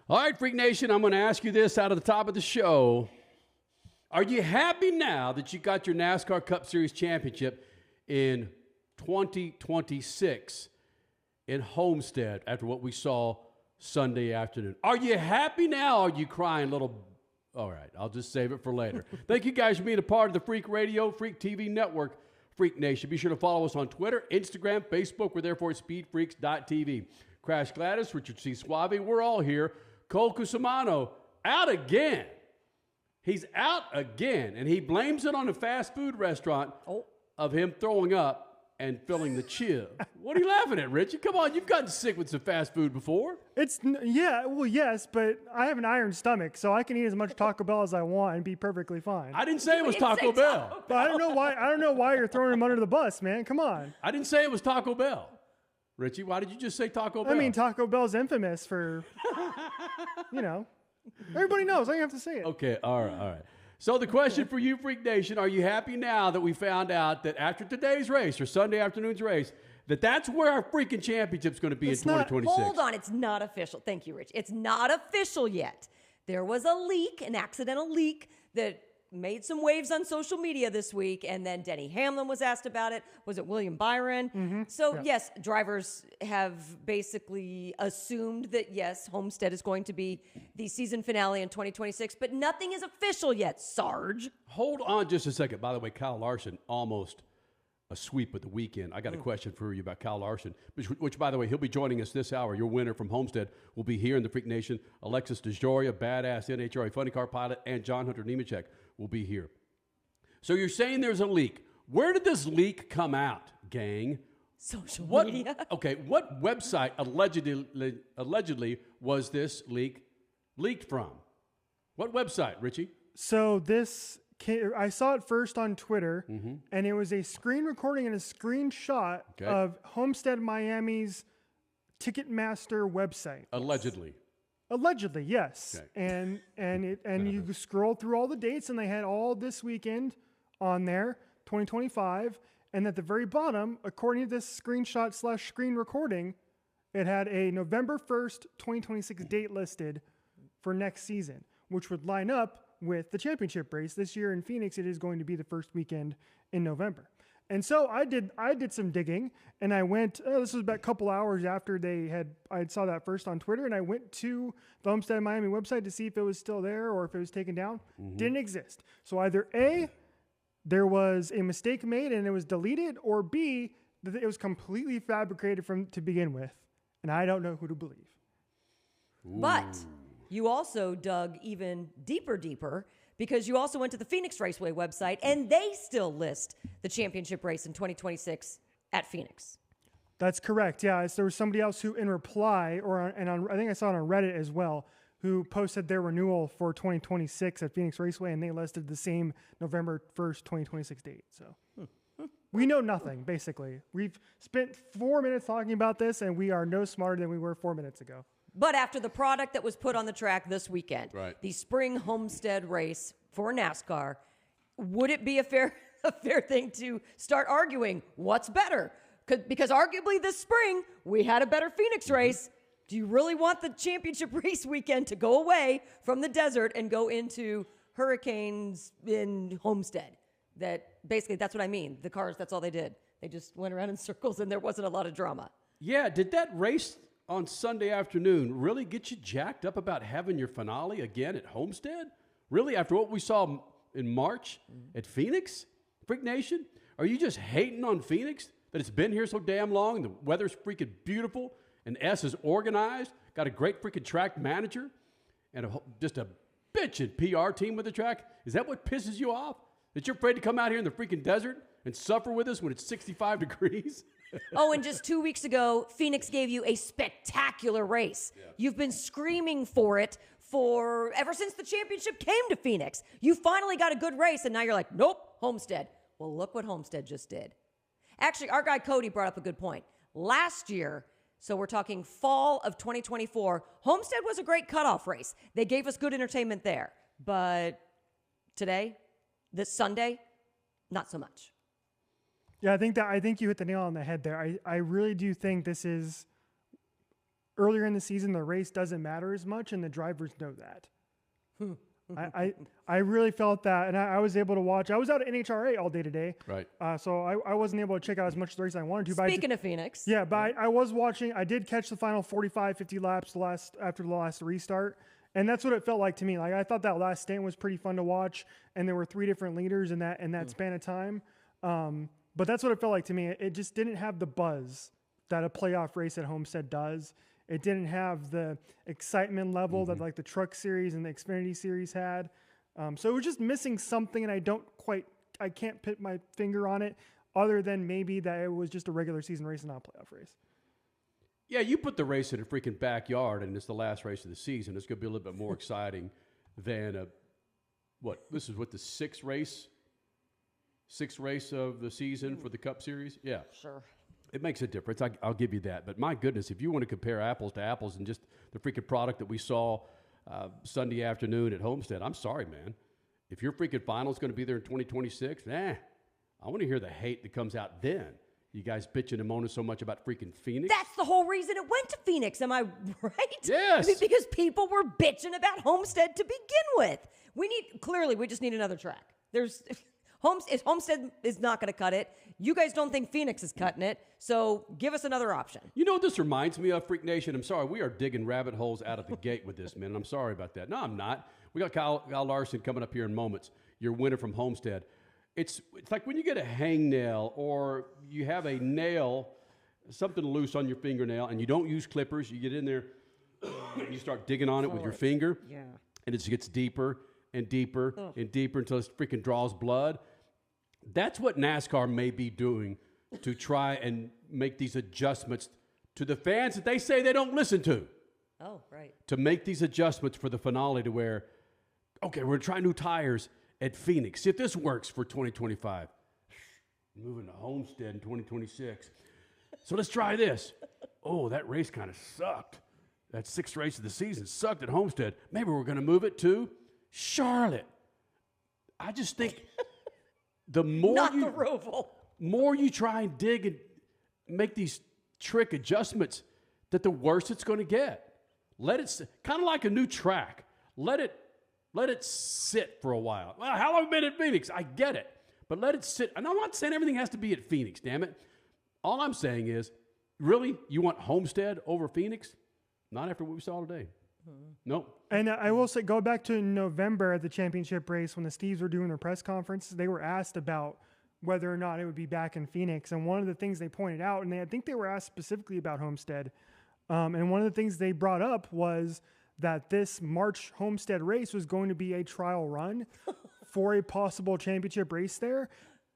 All right, Freak Nation, I'm going to ask you this out of the top of the show. Are you happy now that you got your NASCAR Cup Series championship in 2026 in Homestead after what we saw Sunday afternoon? Are you happy now? Or are you crying little? All right, I'll just save it for later. Thank you guys for being a part of the Freak Radio, Freak TV network, Freak Nation. Be sure to follow us on Twitter, Instagram, Facebook. We're there for SpeedFreaks.tv. Crash Gladys, Richard C. Suave, we're all here. Cole Cusimano, out again. He's out again, and he blames it on the fast food restaurant of him throwing up and filling the chill. What are you laughing at, Richie? Come on, you've gotten sick with some fast food before. Yes, but I have an iron stomach, so I can eat as much Taco Bell as I want and be perfectly fine. I didn't say it was Taco Bell. But I don't know why you're throwing him under the bus, man. Come on. I didn't say it was Taco Bell. Richie, why did you just say Taco Bell? I mean, Taco Bell's infamous for, everybody knows. I don't have to say it. Okay, all right. So the question for you, Freak Nation, are you happy now that we found out that after today's race or Sunday afternoon's race, that's where our freaking championship's going to be in 2026? Hold on, it's not official. Thank you, Rich. It's not official yet. There was a leak, an accidental leak that made some waves on social media this week, and then Denny Hamlin was asked about it. Was it William Byron? Mm-hmm. So, yes, drivers have basically assumed that, yes, Homestead is going to be the season finale in 2026, but nothing is official yet, Sarge. Hold on just a second. By the way, Kyle Larson almost a sweep at the weekend. I got a question for you about Kyle Larson, which, by the way, he'll be joining us this hour. Your winner from Homestead will be here in the Freak Nation. Alexis DeJoria, badass NHRA funny car pilot, and John Hunter Nemechek will be here. So you're saying there's a leak. Where did this leak come out, gang? Social media. Okay, what website allegedly was this leaked from? What website, Richie? So I saw it first on Twitter, and it was a screen recording and a screenshot of Homestead Miami's Ticketmaster website. Allegedly, yes. Okay. And you scroll through all the dates, and they had all this weekend on there, 2025. And at the very bottom, according to this screenshot/screen recording, it had a November 1st, 2026 date listed for next season, which would line up with the championship race. This year in Phoenix, it is going to be the first weekend in November. And so I did some digging, and I went, this was about a couple hours after I saw that first on Twitter, and I went to the Homestead Miami website to see if it was still there or if it was taken down. Didn't exist. So either A, there was a mistake made and it was deleted, or B, that it was completely fabricated to begin with. And I don't know who to believe. Ooh. But you also dug even deeper because you also went to the Phoenix Raceway website, and they still list the championship race in 2026 at Phoenix. That's correct. Yeah, there was somebody else who, in reply, I think I saw it on Reddit as well, who posted their renewal for 2026 at Phoenix Raceway, and they listed the same November 1st, 2026 date. So we know nothing, basically. We've spent 4 minutes talking about this, and we are no smarter than we were 4 minutes ago. But after the product that was put on the track this weekend, right, the spring Homestead race for NASCAR, would it be a fair thing to start arguing what's better? Because arguably this spring, we had a better Phoenix race. Do you really want the championship race weekend to go away from the desert and go into hurricanes in Homestead? That's what I mean. The cars, that's all they did. They just went around in circles, and there wasn't a lot of drama. Yeah, did that race on Sunday afternoon really get you jacked up about having your finale again at Homestead? Really, after what we saw in March at Phoenix? Freak Nation? Are you just hating on Phoenix that it's been here so damn long and the weather's freaking beautiful and S is organized, got a great freaking track manager and just a bitchin' PR team with the track? Is that what pisses you off? That you're afraid to come out here in the freaking desert and suffer with us when it's 65 degrees? Oh, and just 2 weeks ago, Phoenix gave you a spectacular race. Yeah. You've been screaming for it ever since the championship came to Phoenix. You finally got a good race, and now you're like, nope, Homestead. Well, look what Homestead just did. Actually, our guy Cody brought up a good point. Last year, so we're talking fall of 2024, Homestead was a great cutoff race. They gave us good entertainment there. But today, this Sunday, not so much. Yeah, I think you hit the nail on the head there. I really do think this is earlier in the season, the race doesn't matter as much, and the drivers know that. I really felt that, and I was able to watch. I was out at NHRA all day today, right? So I wasn't able to check out as much of the race as I wanted to. Speaking of Phoenix, yeah, but I was watching. I did catch the final 45, 50 laps after the last restart, and that's what it felt like to me. Like I thought that last stint was pretty fun to watch, and there were 3 different leaders in that span of time. But that's what it felt like to me. It just didn't have the buzz that a playoff race at Homestead does. It didn't have the excitement level that like the Truck Series and the Xfinity Series had. So it was just missing something, and I can't put my finger on it other than maybe that it was just a regular season race and not a playoff race. Yeah, you put the race in a freaking backyard, and it's the last race of the season. It's going to be a little bit more exciting than this is what the sixth race of the season for the Cup Series? Yeah. Sure. It makes a difference. I'll give you that. But my goodness, if you want to compare apples to apples and just the freaking product that we saw Sunday afternoon at Homestead, I'm sorry, man. If your freaking final is going to be there in 2026, I want to hear the hate that comes out then. You guys bitching and moaning so much about freaking Phoenix. That's the whole reason it went to Phoenix. Am I right? Yes. I mean, because people were bitching about Homestead to begin with. We just need another track. Homestead is not going to cut it. You guys don't think Phoenix is cutting it, so give us another option. You know what this reminds me of, Freak Nation? I'm sorry, we are digging rabbit holes out of the gate with this, man, and I'm sorry about that. No, I'm not. We got Kyle Larson coming up here in moments, your winner from Homestead. It's like when you get a hangnail or you have a nail, something loose on your fingernail, and you don't use clippers. You get in there and you start digging on it with your finger, and it gets deeper and deeper and deeper until it freaking draws blood. That's what NASCAR may be doing to try and make these adjustments to the fans that they say they don't listen to. Oh, right. To make these adjustments for the finale to where, okay, we're going to try new tires at Phoenix. See if this works for 2025. Moving to Homestead in 2026. So let's try this. Oh, that race kind of sucked. That sixth race of the season sucked at Homestead. Maybe we're going to move it to Charlotte. I just think the more you try and dig and make these trick adjustments, that the worse it's going to get. Let it kind of like a new track. Let it sit for a while. Well, how long have you been at Phoenix? I get it, but let it sit. And I'm not saying everything has to be at Phoenix. Damn it! All I'm saying is, really, you want Homestead over Phoenix? Not after what we saw today. Nope. And I will say, go back to November at the championship race when the Steves were doing their press conference. They were asked about whether or not it would be back in Phoenix. And one of the things they pointed out, and I think they were asked specifically about Homestead, and one of the things they brought up was that this March Homestead race was going to be a trial run for a possible championship race there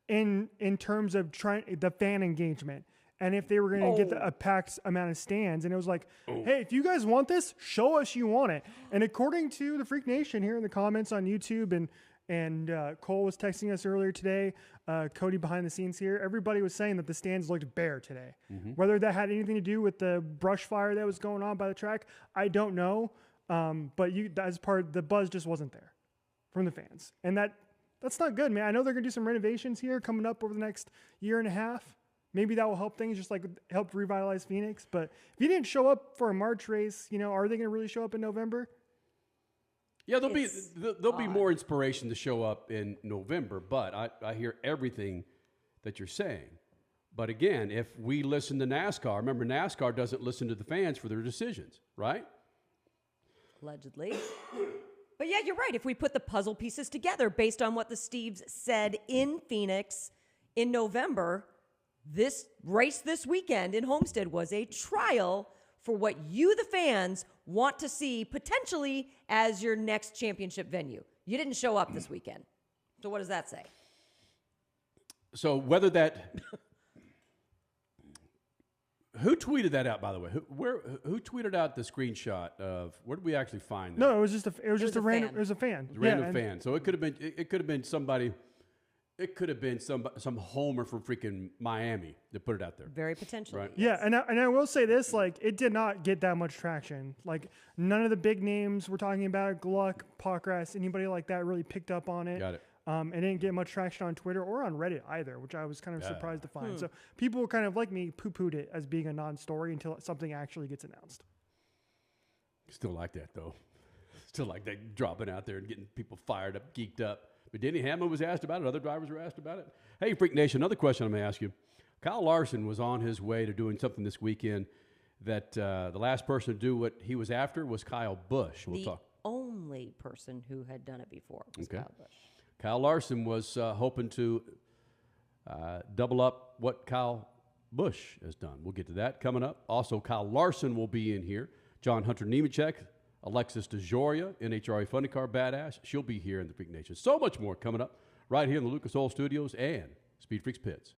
in terms of the fan engagement. And if they were going to get a packed amount of stands. And it was like, hey, if you guys want this, show us you want it. And according to the Freak Nation here in the comments on YouTube, and Cole was texting us earlier today, Cody behind the scenes here, everybody was saying that the stands looked bare today. Whether that had anything to do with the brush fire that was going on by the track, I don't know. But as part the buzz just wasn't there from the fans. And that's not good, man. I know they're going to do some renovations here coming up over the next year and a half. Maybe that will help things, just like help revitalize Phoenix. But if you didn't show up for a March race, are they going to really show up in November? Yeah, there'll be more inspiration to show up in November. But I hear everything that you're saying. But again, if we listen to NASCAR, remember NASCAR doesn't listen to the fans for their decisions, right? Allegedly. But yeah, you're right. If we put the puzzle pieces together based on what the Steves said in Phoenix in November, this race this weekend in Homestead was a trial for what you, the fans, want to see potentially as your next championship venue. You didn't show up this weekend. So what does that say? So whether that... Who tweeted that out, by the way? Who tweeted out the screenshot of where did we actually find that? No, it was just a random fan. A random fan. So it could have been somebody. It could have been some homer from freaking Miami that put it out there. Very potentially. Right? Yeah, and I will say this, like, it did not get that much traction. Like, none of the big names we're talking about, Gluck, Pawgrass, anybody like that really picked up on it. Got it. It didn't get much traction on Twitter or on Reddit either, which I was kind of surprised to find. So people kind of like me poo-pooed it as being a non-story until something actually gets announced. Still like that, though. Still like that, dropping out there and getting people fired up, geeked up. But Denny Hamlin was asked about it. Other drivers were asked about it. Hey, Freak Nation, another question I'm going to ask you. Kyle Larson was on his way to doing something this weekend that the last person to do what he was after was Kyle Busch. We'll talk. Only person who had done it before was Kyle Busch. Kyle Larson was hoping to double up what Kyle Busch has done. We'll get to that coming up. Also, Kyle Larson will be in here. John Hunter Nemechek, Alexis DeJoria, NHRA Funny Car Badass. She'll be here in the Freak Nation. So much more coming up right here in the Lucas Oil Studios and Speed Freaks Pits.